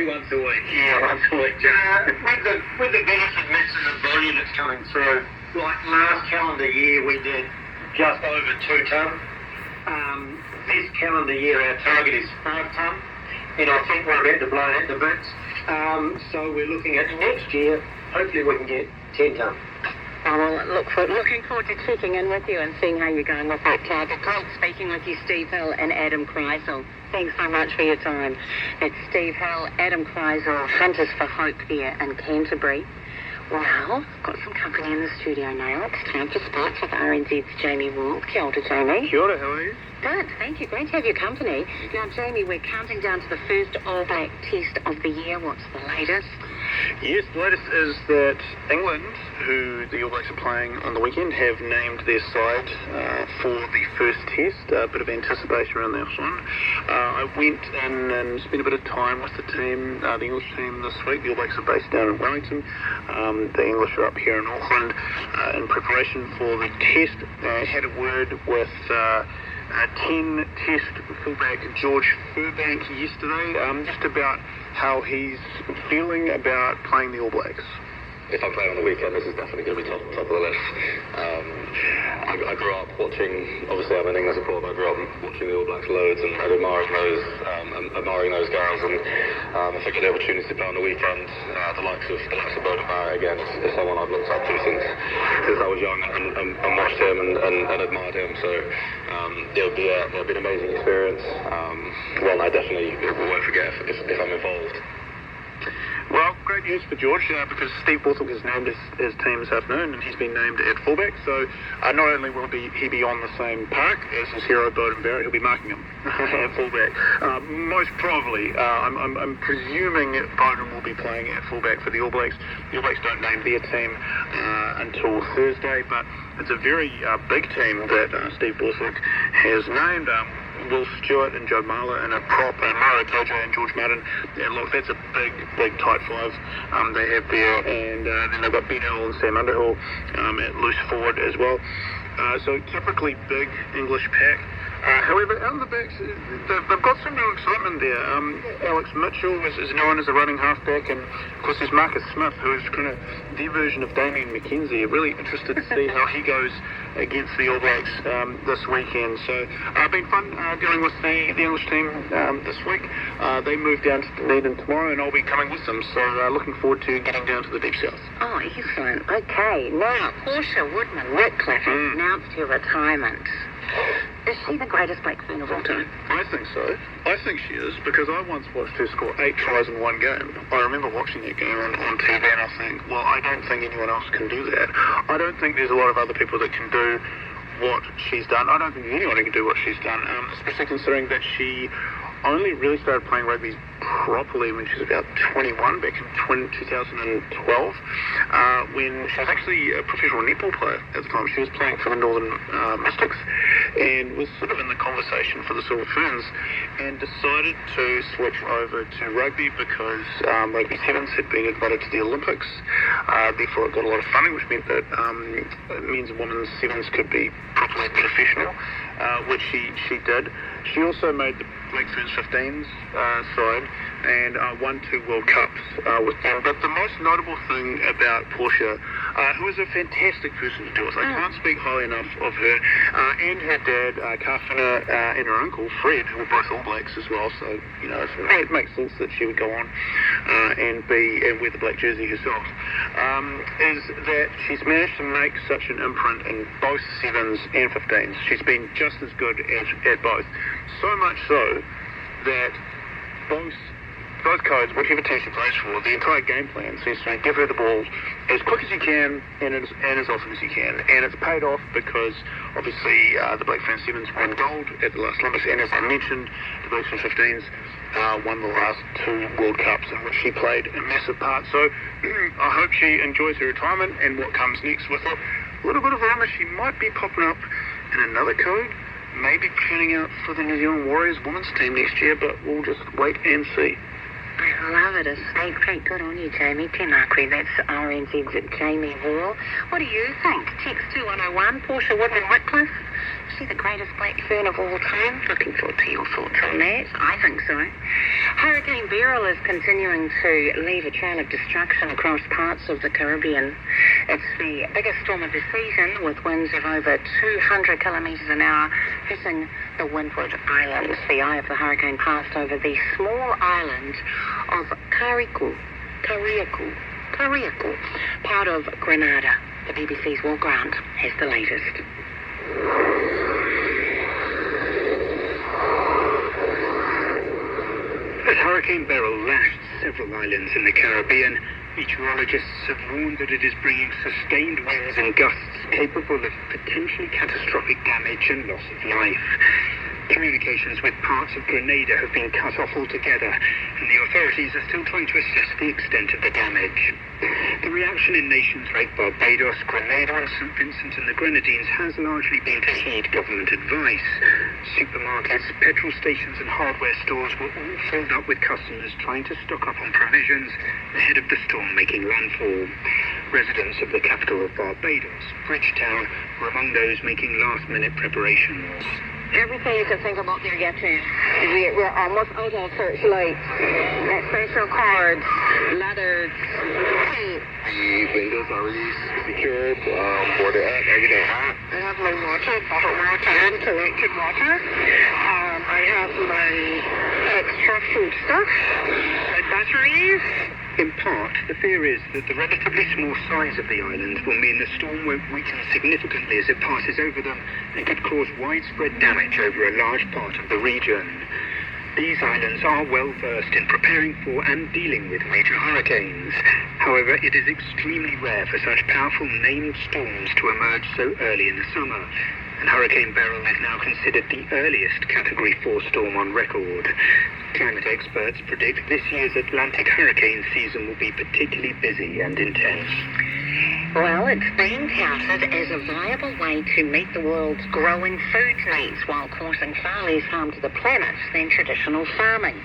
once a week. Yeah, once a week. With the benefit mix and the volume that's coming through, like last calendar year we did just over 2 tonne. This calendar year our target is 5 tonne, and I think we're about to blow out the bits. So we're looking at next year, hopefully we can get 10 tonne. Oh, well, looking forward to checking in with you and seeing how you're going with that target. Great speaking with you, Steve Hill and Adam Kreisel. Thanks so much for your time. It's Steve Hill, Adam Kreisel, Hunters for Hope there in Canterbury. Well, I've got some company in the studio now. It's time for sports with RNZ's Jamie Ward. Kia ora, Jamie. Kia ora, how are you? Good, thank you. Great to have your company. Now, Jamie, we're counting down to the first All Black test of the year. What's the latest? Yes, the latest is that England, who the All Blacks are playing on the weekend, have named their side for the first test. A bit of anticipation around that one. I went in and spent a bit of time with the team, the English team this week. The All Blacks are based down in Wellington. The English are up here in Auckland in preparation for the test. I had a word with 10 test fullback George Furbank yesterday, just about how he's feeling about playing the All Blacks. If I'm playing on the weekend, this is definitely going to be top of the list. I grew up watching, obviously I'm an England supporter, I grew up watching the All Blacks loads and admiring those guys, and if I get the opportunity to play on the weekend, the likes of Beauden Barrett again is someone I've looked up to since I was young and watched him and admired him, so it'll be an amazing experience. One I definitely won't forget if I'm involved. Well, great news for George, because Steve Borthwick has named his team this afternoon, and he's been named at fullback, so not only will he be on the same park as his hero Beauden Barrett, he'll be marking him at fullback. Most probably, I'm presuming Beauden will be playing at fullback for the All Blacks. The All Blacks don't name their team until Thursday, but it's a very big team that Steve Borthwick has named. Will Stewart and Joe Marler in a prop, and Maro Tojo and George Martin. And look, that's a big tight five they have there. And then they've got Ben Earl and Sam Underhill at loose forward as well. So typically big English pack. However, out of the backs, they've got some new excitement there. Alex Mitchell is known as a running halfback, and of course there's Marcus Smith, who is kind of the version of Damien McKenzie. I'm really interested to see how he goes against the All Blacks this weekend. So it's been fun dealing with the English team this week. They move down to Dunedin tomorrow, and I'll be coming with them. So looking forward to getting down to the Deep South. Oh, excellent. Okay, now Portia Woodman-Whitcliffe has announced her retirement. Is she the greatest black fan of all time? I think so. I think she is, because I once watched her score 8 tries in one game. I remember watching that game on TV, and I think, well, I don't think anyone else can do that. I don't think there's a lot of other people that can do what she's done. I don't think anyone can do what she's done, especially considering that she only really started playing rugby properly when she was about 21, back in 2012, when she was actually a professional netball player at the time. She was playing for the Northern Mystics and was sort of in the conversation for the Silver Ferns, and decided to switch over to rugby because Rugby Sevens had been invited to the Olympics. Therefore it got a lot of funding, which meant that men's and women's sevens could be properly professional, which she did. She also made the Black Ferns 15s side and won 2 World Cups with them. But the most notable thing about Portia, who is a fantastic person to deal with, I can't speak highly enough of her, and her dad, Carfina, and her uncle, Fred, who were both All Blacks as well, so, you know, it makes sense that she would go on and wear the black jersey herself, is that she's managed to make such an imprint in both 7s and 15s. She's been just as good at both. So much so that both codes, whichever team she plays for, the entire game plan seems to give her the ball as quick as you can and as often as you can. And it's paid off because, obviously, the Black Ferns 7s won gold at the last Olympics, and as I mentioned, the Black Ferns 15s won the last 2 World Cups in which she played a massive part. So I hope she enjoys her retirement and what comes next with it. A little bit of rumour she might be popping up in another code, maybe turning out for the New Zealand Warriors women's team next year, but we'll just wait and see. I covered a sneak peek. Good on you, Jamie. Tenakri, that's RNZ's Jamie Hall. What do you think? Text 2101, Portia Woodman Whitcliffe. Is she the greatest black fern of all time? Looking forward to your thoughts on that. I think so. Hurricane Beryl is continuing to leave a trail of destruction across parts of the Caribbean. It's the biggest storm of the season, with winds of over 200 kilometres an hour hitting the Windward Islands. The eye of the hurricane passed over the small island of Cariaco, part of Grenada. The BBC's Will Grant has the latest. As Hurricane Beryl lashed several islands in the Caribbean, meteorologists have warned that it is bringing sustained winds and gusts capable of potentially catastrophic damage and loss of life. Communications with parts of Grenada have been cut off altogether, and the authorities are still trying to assess the extent of the damage. The reaction in nations like Barbados, Grenada and St. Vincent and the Grenadines has largely been to heed government advice. Supermarkets, petrol stations and hardware stores were all filled up with customers trying to stock up on provisions ahead of the storm making landfall. Residents of the capital of Barbados, Bridgetown, were among those making last-minute preparations. Everything you can think about there yet to. We're almost out of searchlights, special cards, ladders, tape. The windows are already secured, boarded up, everything. I have my water, bottled water and collected water. I have my extra food stuff, my batteries. In part, the fear is that the relatively small size of the islands will mean the storm won't weaken significantly as it passes over them and could cause widespread damage over a large part of the region. These islands are well versed in preparing for and dealing with major hurricanes. However, it is extremely rare for such powerful named storms to emerge so early in the summer, and Hurricane Beryl is now considered the earliest Category 4 storm on record. Climate experts predict this year's Atlantic hurricane season will be particularly busy and intense. Well, it's been touted as a viable way to meet the world's growing food needs while causing far less harm to the planet than traditional farming.